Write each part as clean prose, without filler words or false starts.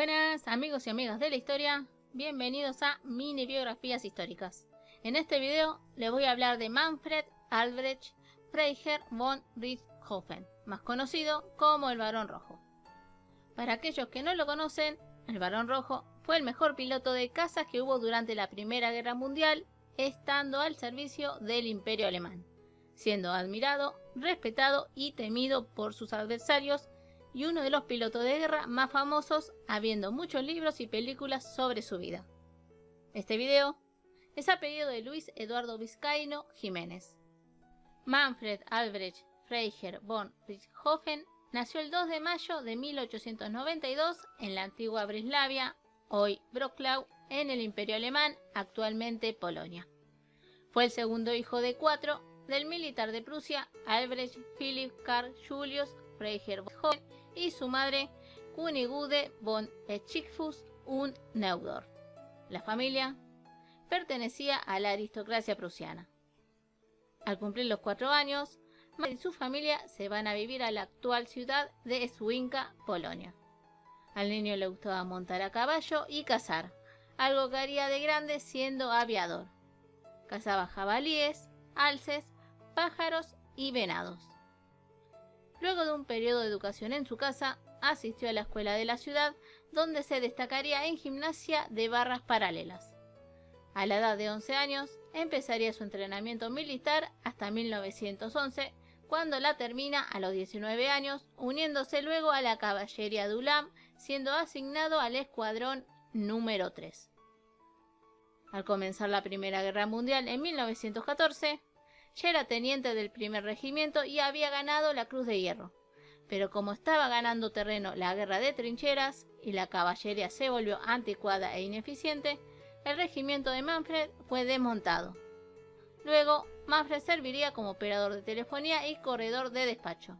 Buenas amigos y amigas de la historia, bienvenidos a Mini Biografías Históricas. En este video les voy a hablar de Manfred Albrecht Freiherr von Richthofen, más conocido como el Barón Rojo. Para aquellos que no lo conocen, el Barón Rojo fue el mejor piloto de cazas que hubo durante la Primera Guerra Mundial, estando al servicio del Imperio Alemán, siendo admirado, respetado y temido por sus adversarios, y uno de los pilotos de guerra más famosos, habiendo muchos libros y películas sobre su vida. Este video es a pedido de Luis Eduardo Vizcaíno Jiménez. Manfred Albrecht Freiherr von Richthofen nació el 2 de mayo de 1892 en la antigua Breslavia, hoy Wrocław, en el Imperio Alemán, actualmente Polonia. Fue el segundo hijo de 4 del militar de Prusia Albrecht Philipp Karl Julius Freiherr von y su madre Kunigude von Schickfuss und Neudorf. La familia pertenecía a la aristocracia prusiana. Al cumplir los 4 años, Manfred y su familia se van a vivir a la actual ciudad de Słupsk, Polonia. Al niño le gustaba montar a caballo y cazar, algo que haría de grande siendo aviador. Cazaba jabalíes, alces, pájaros y venados. Luego de un periodo de educación en su casa, asistió a la escuela de la ciudad, donde se destacaría en gimnasia de barras paralelas. A la edad de 11 años, empezaría su entrenamiento militar hasta 1911, cuando la termina a los 19 años, uniéndose luego a la caballería de Ulam, siendo asignado al escuadrón número 3. Al comenzar la Primera Guerra Mundial en 1914, ya era teniente del primer regimiento y había ganado la Cruz de Hierro, pero como estaba ganando terreno la guerra de trincheras y la caballería se volvió anticuada e ineficiente, el regimiento de Manfred fue desmontado. Luego, Manfred serviría como operador de telefonía y corredor de despacho,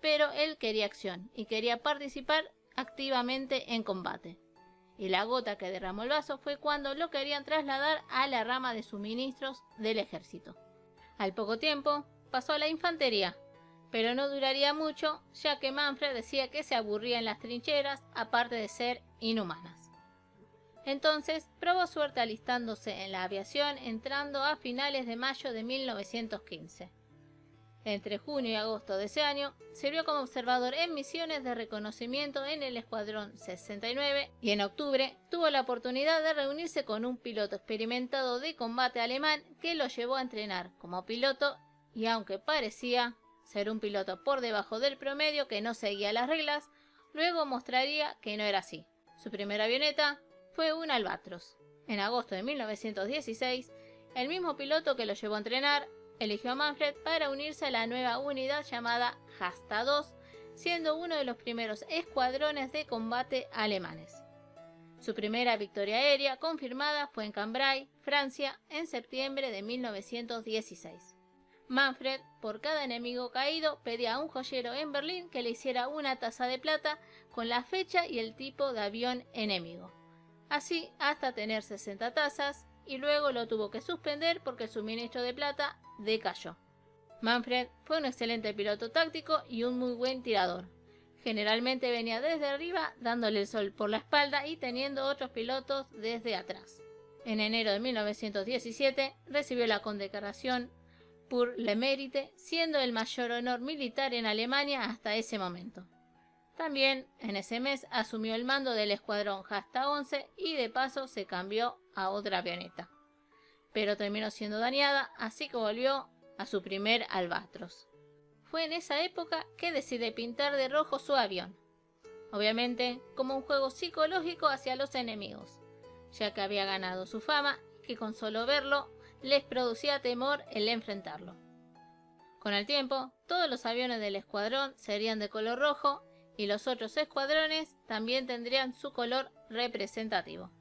pero él quería acción y quería participar activamente en combate. Y la gota que derramó el vaso fue cuando lo querían trasladar a la rama de suministros del ejército. Al poco tiempo pasó a la infantería, pero no duraría mucho, ya que Manfred decía que se aburría en las trincheras, aparte de ser inhumanas. Entonces probó suerte alistándose en la aviación, entrando a finales de mayo de 1915. Entre junio y agosto de ese año, sirvió como observador en misiones de reconocimiento en el Escuadrón 69 y en octubre tuvo la oportunidad de reunirse con un piloto experimentado de combate alemán que lo llevó a entrenar como piloto, y aunque parecía ser un piloto por debajo del promedio que no seguía las reglas, luego mostraría que no era así. Su primera avioneta fue un Albatros. En agosto de 1916, el mismo piloto que lo llevó a entrenar eligió a Manfred para unirse a la nueva unidad llamada Jasta II, siendo uno de los primeros escuadrones de combate alemanes. Su primera victoria aérea confirmada fue en Cambrai, Francia, en septiembre de 1916. Manfred, por cada enemigo caído, pedía a un joyero en Berlín que le hiciera una taza de plata con la fecha y el tipo de avión enemigo. Así hasta tener 60 tazas, y luego lo tuvo que suspender porque el suministro de plata decayó. Manfred fue un excelente piloto táctico y un muy buen tirador. Generalmente venía desde arriba dándole el sol por la espalda y teniendo otros pilotos desde atrás. En enero de 1917 recibió la condecoración Pour le Mérite, siendo el mayor honor militar en Alemania hasta ese momento. También en ese mes asumió el mando del escuadrón Jasta 11 y de paso se cambió a otra avioneta, pero terminó siendo dañada, así que volvió a su primer Albatros. Fue en esa época que decide pintar de rojo su avión, obviamente como un juego psicológico hacia los enemigos, ya que había ganado su fama y que con solo verlo les producía temor el enfrentarlo. Con el tiempo, todos los aviones del escuadrón serían de color rojo y los otros escuadrones también tendrían su color representativo.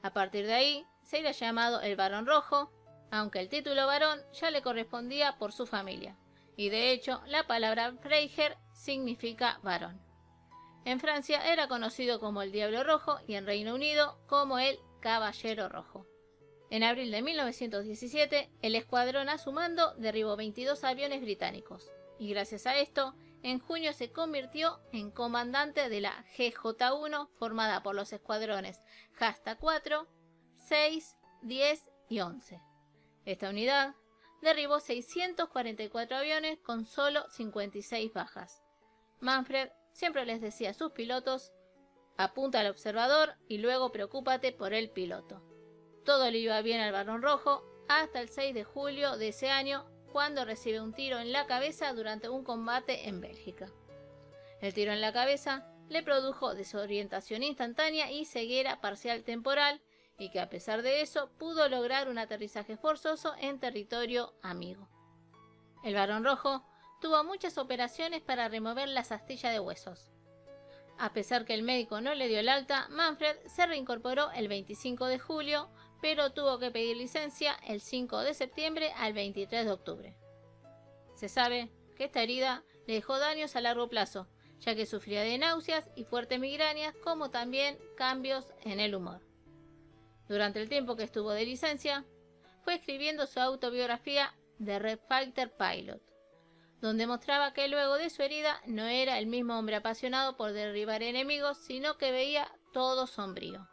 A partir de ahí, se iría llamado el Barón Rojo, aunque el título barón ya le correspondía por su familia, y de hecho la palabra Freiherr significa varón. En Francia era conocido como el Diablo Rojo y en Reino Unido como el Caballero Rojo. En abril de 1917, el escuadrón a su mando derribó 22 aviones británicos, y gracias a esto, en junio se convirtió en comandante de la GJ-1, formada por los escuadrones Jasta 4, 6, 10 y 11. Esta unidad derribó 644 aviones con solo 56 bajas. Manfred siempre les decía a sus pilotos: apunta al observador y luego preocúpate por el piloto. Todo le iba bien al Barón Rojo hasta el 6 de julio de ese año, cuando recibe un tiro en la cabeza durante un combate en Bélgica. El tiro en la cabeza le produjo desorientación instantánea y ceguera parcial temporal, y que a pesar de eso pudo lograr un aterrizaje forzoso en territorio amigo. El Barón Rojo tuvo muchas operaciones para remover las astillas de huesos. A pesar que el médico no le dio el alta, Manfred se reincorporó el 25 de julio, pero tuvo que pedir licencia el 5 de septiembre al 23 de octubre. Se sabe que esta herida le dejó daños a largo plazo, ya que sufría de náuseas y fuertes migrañas, como también cambios en el humor. Durante el tiempo que estuvo de licencia, fue escribiendo su autobiografía The Red Fighter Pilot, donde mostraba que luego de su herida no era el mismo hombre apasionado por derribar enemigos, sino que veía todo sombrío.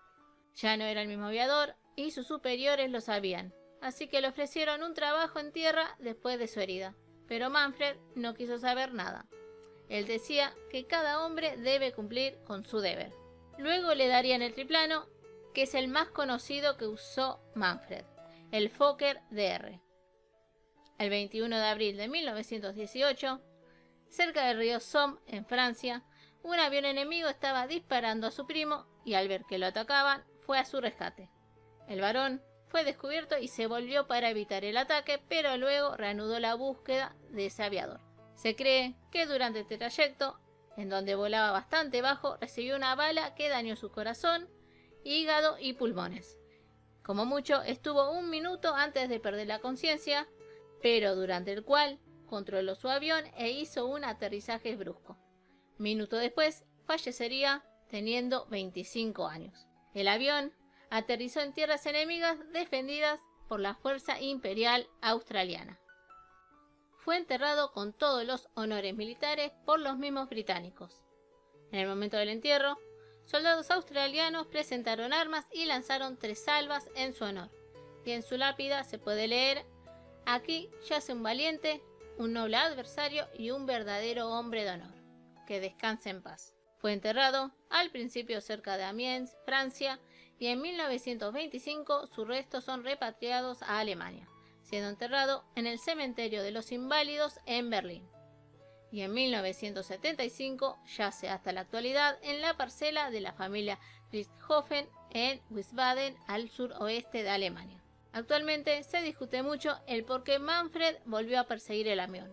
Ya no era el mismo aviador y sus superiores lo sabían, así que le ofrecieron un trabajo en tierra después de su herida, pero Manfred no quiso saber nada. Él decía que cada hombre debe cumplir con su deber. Luego le darían el triplano, que es el más conocido que usó Manfred, el Fokker DR. El 21 de abril de 1918, cerca del río Somme, en Francia, un avión enemigo estaba disparando a su primo y al ver que lo atacaban, fue a su rescate. El varón fue descubierto y se volvió para evitar el ataque, pero luego reanudó la búsqueda de ese aviador. Se cree que durante este trayecto, en donde volaba bastante bajo, recibió una bala que dañó su corazón, hígado y pulmones. Como mucho, estuvo un minuto antes de perder la conciencia, pero durante el cual controló su avión e hizo un aterrizaje brusco. Minuto después, fallecería teniendo 25 años. El avión aterrizó en tierras enemigas defendidas por la Fuerza Imperial Australiana. Fue enterrado con todos los honores militares por los mismos británicos. En el momento del entierro, soldados australianos presentaron armas y lanzaron 3 salvas en su honor, y en su lápida se puede leer: aquí yace un valiente, un noble adversario y un verdadero hombre de honor. Que descanse en paz. Fue enterrado al principio cerca de Amiens, Francia, y en 1925 sus restos son repatriados a Alemania, siendo enterrado en el Cementerio de los Inválidos en Berlín. Y en 1975 yace hasta la actualidad en la parcela de la familia Richthofen en Wiesbaden, al suroeste de Alemania. Actualmente se discute mucho el por qué Manfred volvió a perseguir el avión.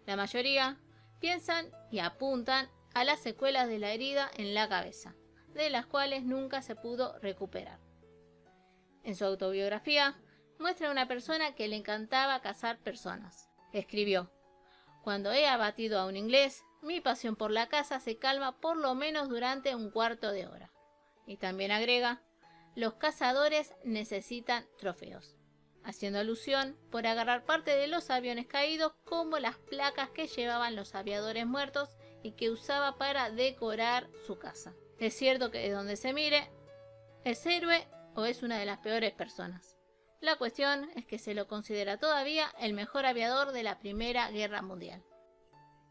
La mayoría piensan y apuntan a las secuelas de la herida en la cabeza, de las cuales nunca se pudo recuperar. En su autobiografía muestra a una persona que le encantaba cazar personas. Escribió: cuando he abatido a un inglés, mi pasión por la caza se calma por lo menos durante un cuarto de hora. Y también agrega: los cazadores necesitan trofeos, haciendo alusión por agarrar parte de los aviones caídos, como las placas que llevaban los aviadores muertos y que usaba para decorar su casa. Es cierto que de donde se mire, ¿es héroe o es una de las peores personas? La cuestión es que se lo considera todavía el mejor aviador de la Primera Guerra Mundial.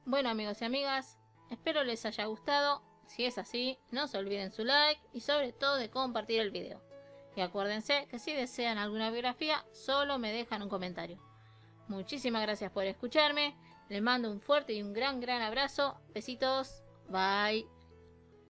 Bueno, amigos y amigas, espero les haya gustado. Si es así, no se olviden su like y sobre todo de compartir el video. Y acuérdense que si desean alguna biografía, solo me dejan un comentario. Muchísimas gracias por escucharme. Les mando un fuerte y un gran abrazo. Besitos. Bye.